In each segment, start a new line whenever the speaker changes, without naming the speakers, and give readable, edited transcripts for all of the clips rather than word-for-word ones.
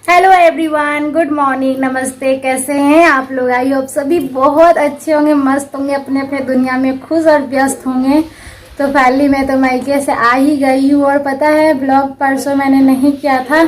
Hello everyone, good morning, नमस्ते। कैसे हैं आप लोग? आई होप सभी बहुत अच्छे होंगे, मस्त होंगे, अपने अपने दुनिया में खुश और व्यस्त होंगे। तो फाइनली मैं तो मायके से आ ही गई हूँ। और पता है, ब्लॉग परसों मैंने नहीं किया था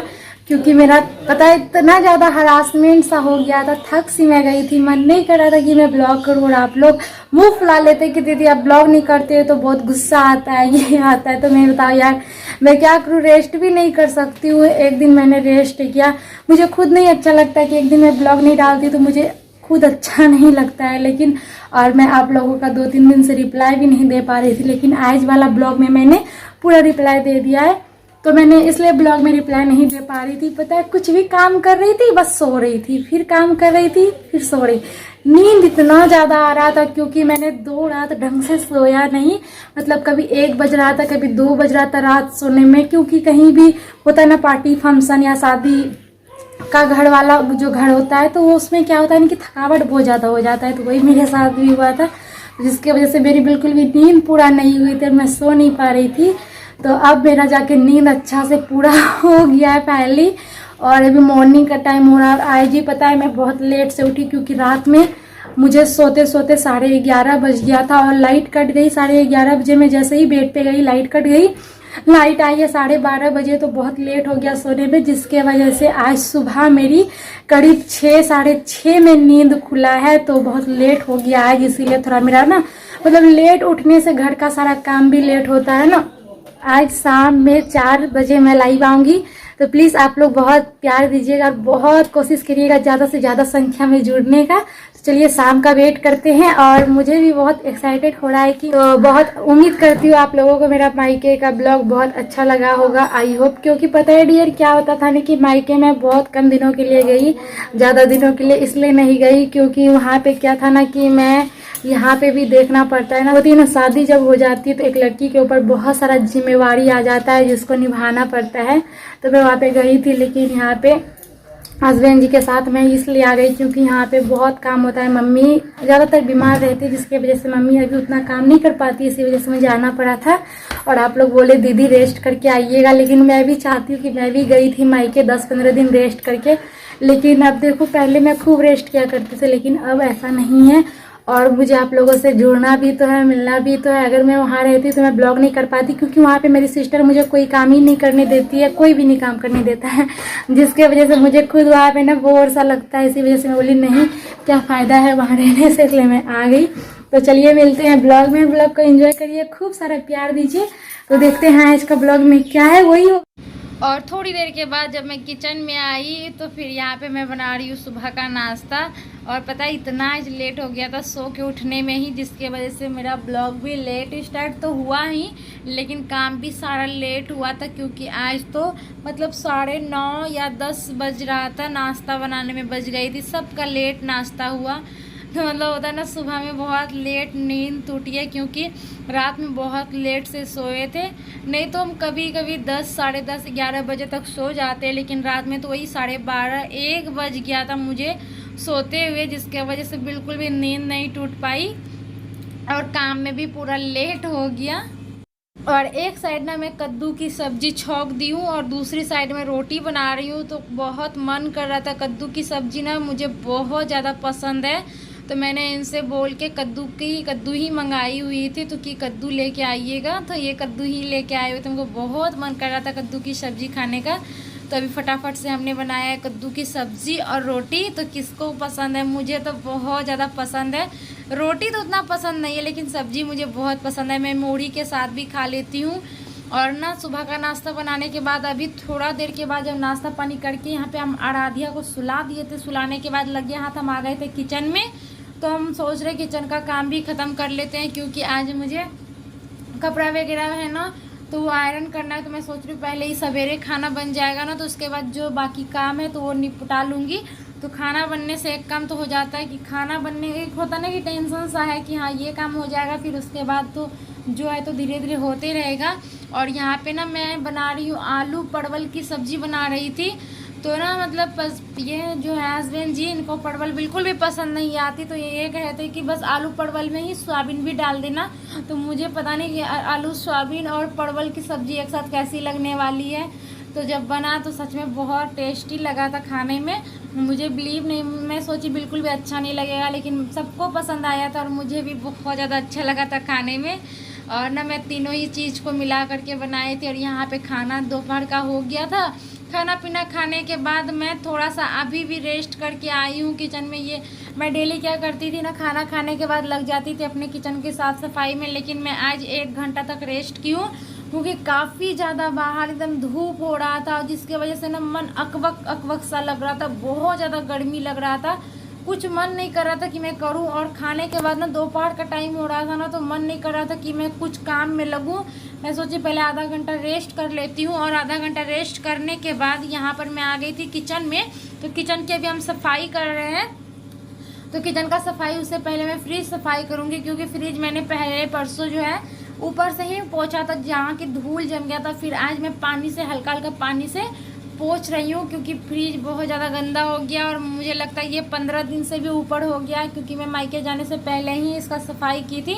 क्योंकि मेरा पता है इतना ज़्यादा हरासमेंट सा हो गया था, थक सी मैं गई थी। मन नहीं कर रहा था कि मैं ब्लॉग करूँ। और आप लोग मुंह फुला लेते कि दीदी आप ब्लॉग नहीं करते हो तो बहुत गुस्सा आता है, ये आता है। तो मैं बताओ यार, मैं क्या करूँ, रेस्ट भी नहीं कर सकती हूँ। एक दिन मैंने रेस्ट किया, मुझे खुद नहीं अच्छा लगता कि एक दिन मैं ब्लॉग नहीं डालती तो मुझे खुद अच्छा नहीं लगता है। लेकिन और मैं आप लोगों का 2-3 दिन से रिप्लाई भी नहीं दे पा रही थी, लेकिन आज वाला ब्लॉग में मैंने पूरा रिप्लाई दे दिया है। तो मैंने इसलिए ब्लॉग में रिप्लाई नहीं दे पा रही थी। पता है, कुछ भी काम कर रही थी बस सो रही थी, फिर काम कर रही थी फिर सो रही। नींद इतना ज़्यादा आ रहा था क्योंकि मैंने 2 रात ढंग से सोया नहीं। मतलब कभी 1 बज रहा था, कभी 2 बज रहा था रात सोने में, क्योंकि कहीं भी होता है ना पार्टी फंक्शन या शादी का घर वाला जो घर होता है तो वो उसमें क्या होता है ना कि थकावट बहुत ज़्यादा हो जाता है। तो वही मेरे साथ भी हुआ था, जिसकी वजह से मेरी बिल्कुल भी नींद पूरा नहीं हुई थी, मैं सो नहीं पा रही थी। तो अब मेरा जाके नींद अच्छा से पूरा हो गया है फाइनली। और अभी मॉर्निंग का टाइम हो रहा है। और आज ही पता है मैं बहुत लेट से उठी क्योंकि रात में मुझे सोते सोते 11:30 बज गया था और लाइट कट गई। 11:30 बजे मैं जैसे ही बेड पे गई लाइट कट गई। लाइट आई है 12:30 बजे, तो बहुत लेट हो गया सोने में, जिसके वजह से आज सुबह मेरी करीब 6-6:30 में नींद खुला है। तो बहुत लेट हो गया आज, इसीलिए थोड़ा मेरा ना मतलब लेट उठने से घर का सारा काम भी लेट होता है ना। आज शाम में 4 बजे मैं लाइव आऊँगी, तो प्लीज़ आप लोग बहुत प्यार दीजिएगा और बहुत कोशिश करिएगा ज़्यादा से ज़्यादा संख्या में जुड़ने का। तो चलिए शाम का वेट करते हैं। और मुझे भी बहुत एक्साइटेड हो रहा है कि तो बहुत उम्मीद करती हूँ आप लोगों को मेरा मायके का ब्लॉग बहुत अच्छा लगा होगा, आई होप। क्योंकि पता है डियर क्या होता था ना कि मायके में बहुत कम दिनों के लिए गई, ज़्यादा दिनों के लिए इसलिए नहीं गई क्योंकि वहाँ पे क्या था ना कि मैं यहाँ पे भी देखना पड़ता है ना। होती है ना, शादी जब हो जाती है तो एक लड़की के ऊपर बहुत सारा जिम्मेवारी आ जाता है जिसको निभाना पड़ता है। तो मैं वहाँ पे गई थी, लेकिन यहाँ पे हस्बैंड जी के साथ मैं इसलिए आ गई क्योंकि यहाँ पे बहुत काम होता है। मम्मी ज़्यादातर बीमार रहती है, जिसकी वजह से मम्मी अभी उतना काम नहीं कर पाती, इसी वजह से मुझे आना पड़ा था। और आप लोग बोले दीदी रेस्ट करके आइएगा, लेकिन मैं भी चाहती हूँ कि मैं भी गई थी मायके 10-15 दिन रेस्ट करके। लेकिन अब देखो, पहले मैं खूब रेस्ट किया करती थी, लेकिन अब ऐसा नहीं है। और मुझे आप लोगों से जुड़ना भी तो है, मिलना भी तो है। अगर मैं वहाँ रहती तो मैं ब्लॉग नहीं कर पाती, क्योंकि वहाँ पे मेरी सिस्टर मुझे कोई काम ही नहीं करने देती है, कोई भी नहीं काम करने देता है, जिसके वजह से मुझे खुद वहाँ पे ना बोर सा लगता है। इसी वजह से मैं बोली नहीं, क्या फ़ायदा है वहाँ रहने से, इसलिए मैं आ गई। तो चलिए मिलते हैं ब्लॉग में। ब्लॉग को एंजॉय करिए, खूब सारा प्यार दीजिए। तो देखते हैं आज का ब्लॉग में क्या है, वही हो। और थोड़ी देर के बाद जब मैं किचन में आई तो फिर यहाँ पे मैं बना रही हूँ सुबह का नाश्ता। और पता है इतना आज लेट हो गया था सो के उठने में ही, जिसके वजह से मेरा ब्लॉग भी लेट स्टार्ट तो हुआ ही, लेकिन काम भी सारा लेट हुआ था। क्योंकि आज तो मतलब 9:30 या 10 बज रहा था, नाश्ता बनाने में बज गई थी, सबका लेट नाश्ता हुआ। तो मतलब होता है ना, सुबह में बहुत लेट नींद टूटी है क्योंकि रात में बहुत लेट से सोए थे। नहीं तो हम कभी कभी 10, 10:30, 11 बजे तक सो जाते, लेकिन रात में तो वही 12:30, 1 बज गया था मुझे सोते हुए, जिसके वजह से बिल्कुल भी नींद नहीं टूट पाई और काम में भी पूरा लेट हो गया। और एक साइड ना मैं कद्दू की सब्जी छौंक दी हूँ और दूसरी साइड में रोटी बना रही हूँ। तो बहुत मन कर रहा था, कद्दू की सब्जी ना मुझे बहुत ज़्यादा पसंद है। तो मैंने इनसे बोल के कद्दू ही मंगाई हुई थी, तो कि कद्दू लेके आइएगा। तो ये कद्दू ही लेके आए हुए थे, हमको बहुत मन कर रहा था कद्दू की सब्ज़ी खाने का। तो अभी फटाफट से हमने बनाया है कद्दू की सब्ज़ी और रोटी। तो किसको पसंद है? मुझे तो बहुत ज़्यादा पसंद है। रोटी तो उतना पसंद नहीं है, लेकिन सब्ज़ी मुझे बहुत पसंद है, मैं मूढ़ी के साथ भी खा लेती हूँ। और ना सुबह का नाश्ता बनाने के बाद अभी थोड़ा देर के बाद जब नाश्ता पानी करके यहाँ पे हम आराध्या को सुला दिए थे, सुलाने के बाद लगे हाथ हम आ गए थे किचन में। तो हम सोच रहे किचन का काम भी ख़त्म कर लेते हैं, क्योंकि आज मुझे कपड़ा वगैरह है ना तो वो आयरन करना है। तो मैं सोच रही हूँ पहले ही सवेरे खाना बन जाएगा ना, तो उसके बाद जो बाकी काम है तो वो निपटा लूँगी। तो खाना बनने से एक काम तो हो जाता है कि खाना बनने एक होता ना कि टेंशन सा है कि हाँ ये काम हो जाएगा, फिर उसके बाद तो जो है तो धीरे धीरे होते रहेगा। और यहाँ पे ना मैं बना रही हूँ आलू परवल की सब्ज़ी बना रही थी। तो ना मतलब बस ये जो है हस्बैंड जी, इनको परवल बिल्कुल भी पसंद नहीं आती। तो ये कहते कि बस आलू परवल में ही सोयाबीन भी डाल देना। तो मुझे पता नहीं कि आलू सोयाबीन और परवल की सब्ज़ी एक साथ कैसी लगने वाली है। तो जब बना तो सच में बहुत टेस्टी लगा था खाने में। मुझे बिलीव नहीं, मैं सोची बिल्कुल भी अच्छा नहीं लगेगा, लेकिन सबको पसंद आया था और मुझे भी बहुत ज़्यादा अच्छा लगा था खाने में। और ना मैं तीनों ही चीज़ को मिला करके बनाई थी। और यहाँ पे खाना दोपहर का हो गया था। खाना पीना खाने के बाद मैं थोड़ा सा अभी भी रेस्ट करके आई हूँ किचन में। ये मैं डेली क्या करती थी ना, खाना खाने के बाद लग जाती थी अपने किचन की साफ़ सफाई में, लेकिन मैं आज 1 घंटा तक रेस्ट की हूँ क्योंकि काफ़ी ज़्यादा बाहर एकदम धूप हो रहा था, जिसके वजह से ना मन अकबक अकबक सा लग रहा था, बहुत ज़्यादा गर्मी लग रहा था, कुछ मन नहीं कर रहा था कि मैं करूं। और खाने के बाद ना दोपहर का टाइम हो रहा था ना, तो मन नहीं कर रहा था कि मैं कुछ काम में लगूं। मैं सोची पहले आधा घंटा रेस्ट कर लेती हूं। और आधा घंटा रेस्ट करने के बाद यहाँ पर मैं आ गई थी किचन में। तो किचन की अभी हम सफाई कर रहे हैं। तो किचन का सफाई उससे पहले मैं फ्रिज सफाई करूँगी, क्योंकि फ्रिज मैंने पहले परसों जो है ऊपर से ही पोंछा था, जहाँ की धूल जम गया था। फिर आज मैं पानी से हल्का हल्का पानी से पोंछ रही हूँ, क्योंकि फ्रिज बहुत ज़्यादा गंदा हो गया। और मुझे लगता है ये 15 दिन से भी ऊपर हो गया, क्योंकि मैं मायके जाने से पहले ही इसका सफाई की थी।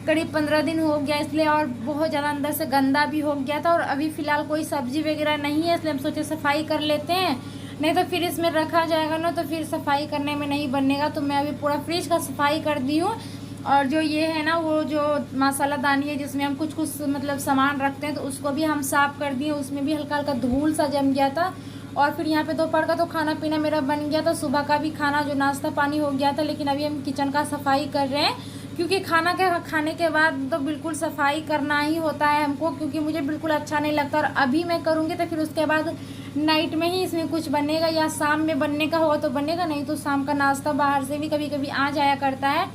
करीब 15 दिन हो गया इसलिए, और बहुत ज़्यादा अंदर से गंदा भी हो गया था। और अभी फ़िलहाल कोई सब्जी वगैरह नहीं है, इसलिए हम सोचे सफाई कर लेते हैं, नहीं तो फिर इसमें रखा जाएगा ना तो फिर सफाई करने में नहीं बनेगा। तो मैं अभी पूरा फ्रिज का सफाई कर दी हूँ। और जो ये है ना, वो जो मसाला दानी है जिसमें हम कुछ कुछ मतलब सामान रखते हैं, तो उसको भी हम साफ़ कर दिए। उसमें भी हल्का हल्का धूल सा जम गया था। और फिर यहाँ पे दोपहर का तो खाना पीना मेरा बन गया था, सुबह का भी खाना जो नाश्ता पानी हो गया था। लेकिन अभी हम किचन का सफाई कर रहे हैं, क्योंकि खाने के बाद तो बिल्कुल सफाई करना ही होता है हमको, क्योंकि मुझे बिल्कुल अच्छा नहीं लगता। और अभी मैं करूँगी तो फिर उसके बाद नाइट में ही इसमें कुछ बनेगा, या शाम में बनने का हो तो बनेगा, नहीं तो शाम का नाश्ता बाहर से भी कभी कभी आ जाया करता है।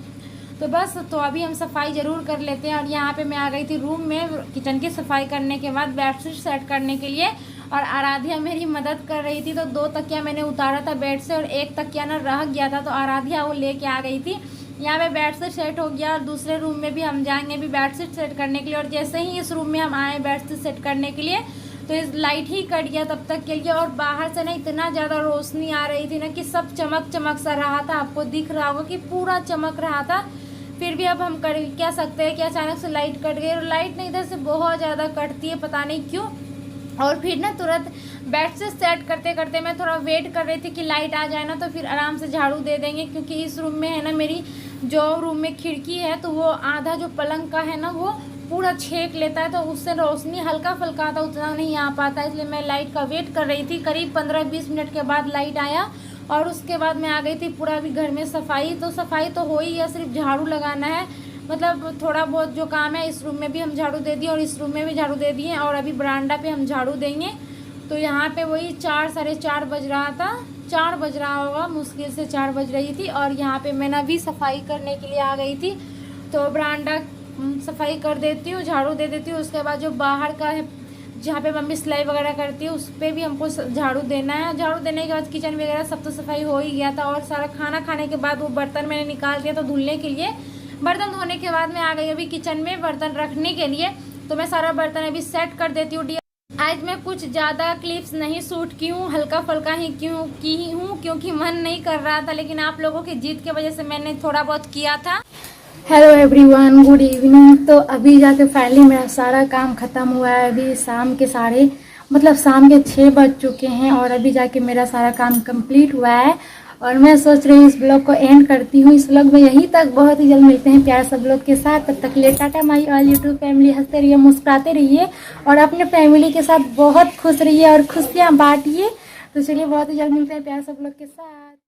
तो बस, तो अभी हम सफाई ज़रूर कर लेते हैं। और यहाँ पे मैं आ गई थी रूम में किचन की सफाई करने के बाद बेडशीट सेट करने के लिए। और आराध्या मेरी मदद कर रही थी। तो 2 तकिया मैंने उतारा था बेड से, और 1 तकिया ना रह गया था, तो आराध्या वो लेके आ गई थी। यहाँ पे बेडशीट सेट हो गया। और दूसरे रूम में भी हम जाएंगे अभी बेडशीट सेट करने के लिए। और जैसे ही इस रूम में हम आए बेडशीट सेट करने के लिए, तो इस लाइट ही कट गया तब तक के लिए। और बाहर से ना इतना ज़्यादा रोशनी आ रही थी ना कि सब चमक चमक सा रहा था, आपको दिख रहा होगा कि पूरा चमक रहा था। फिर भी अब हम कर क्या सकते हैं कि अचानक से लाइट कट गई। और लाइट नहीं, इधर से बहुत ज़्यादा कटती है, पता नहीं क्यों। और फिर ना तुरंत बेडशीट सेट करते करते मैं थोड़ा वेट कर रही थी कि लाइट आ जाए ना, तो फिर आराम से झाड़ू दे देंगे। क्योंकि इस रूम में है ना, मेरी जो रूम में खिड़की है, तो वो आधा जो पलंग का है ना वो पूरा छेक लेता है, तो उससे रोशनी हल्का फुल्का आता, उतना नहीं आ पाता। इसलिए मैं लाइट का वेट कर रही थी। करीब 15-20 मिनट के बाद लाइट आया, और उसके बाद मैं आ गई थी पूरा भी घर में सफाई। तो सफाई तो हो ही है, सिर्फ झाड़ू लगाना है, मतलब थोड़ा बहुत जो काम है। इस रूम में भी हम झाड़ू दे दिए और इस रूम में भी झाड़ू दे दिए, और अभी बरामदा पे हम झाड़ू देंगे। तो यहाँ पे वही 4 साढ़े 4 बज रहा था, 4 बज रहा होगा, मुश्किल से 4 बज रही थी। और यहाँ पे मैं अभी सफाई करने के लिए आ गई थी। तो बरामदा सफाई कर देती हूँ, झाड़ू दे देती हूँ। उसके बाद जो बाहर का है, जहाँ पे मम्मी सिलाई वगैरह करती है, उस पर भी हमको झाड़ू देना है। झाड़ू देने के बाद किचन वगैरह सब तो सफाई हो ही गया था। और सारा खाना खाने के बाद वो बर्तन मैंने निकाल दिया था धुलने के लिए। बर्तन धोने के बाद मैं आ गई अभी किचन में बर्तन रखने के लिए। तो मैं सारा बर्तन अभी सेट कर देती हूँ। आज मैं कुछ ज़्यादा क्लिप्स नहीं शूट की हूँ, हल्का फुल्का ही की हूँ, क्योंकि मन नहीं कर रहा था। लेकिन आप लोगों की जिद की वजह से मैंने थोड़ा बहुत किया था। Hello everyone, good evening. तो अभी जाके फाइनली मेरा सारा काम ख़त्म हुआ है। अभी शाम के 6 बज चुके हैं, और अभी जाके मेरा सारा काम कंप्लीट हुआ है। और मैं सोच रही हूँ इस ब्लॉग को एंड करती हूँ। इस ब्लॉग में यहीं तक, बहुत ही जल्द मिलते हैं प्यार सब लोग के साथ। तब तक के लिए Tata my all YouTube family. हंसते रहिए, मुस्कुराते रहिए, और अपने फैमिली के साथ बहुत खुश रहिए और खुशियाँ बांटिए। तो चलिए, बहुत ही जल्द मिलते हैं प्यार सब लोग के साथ।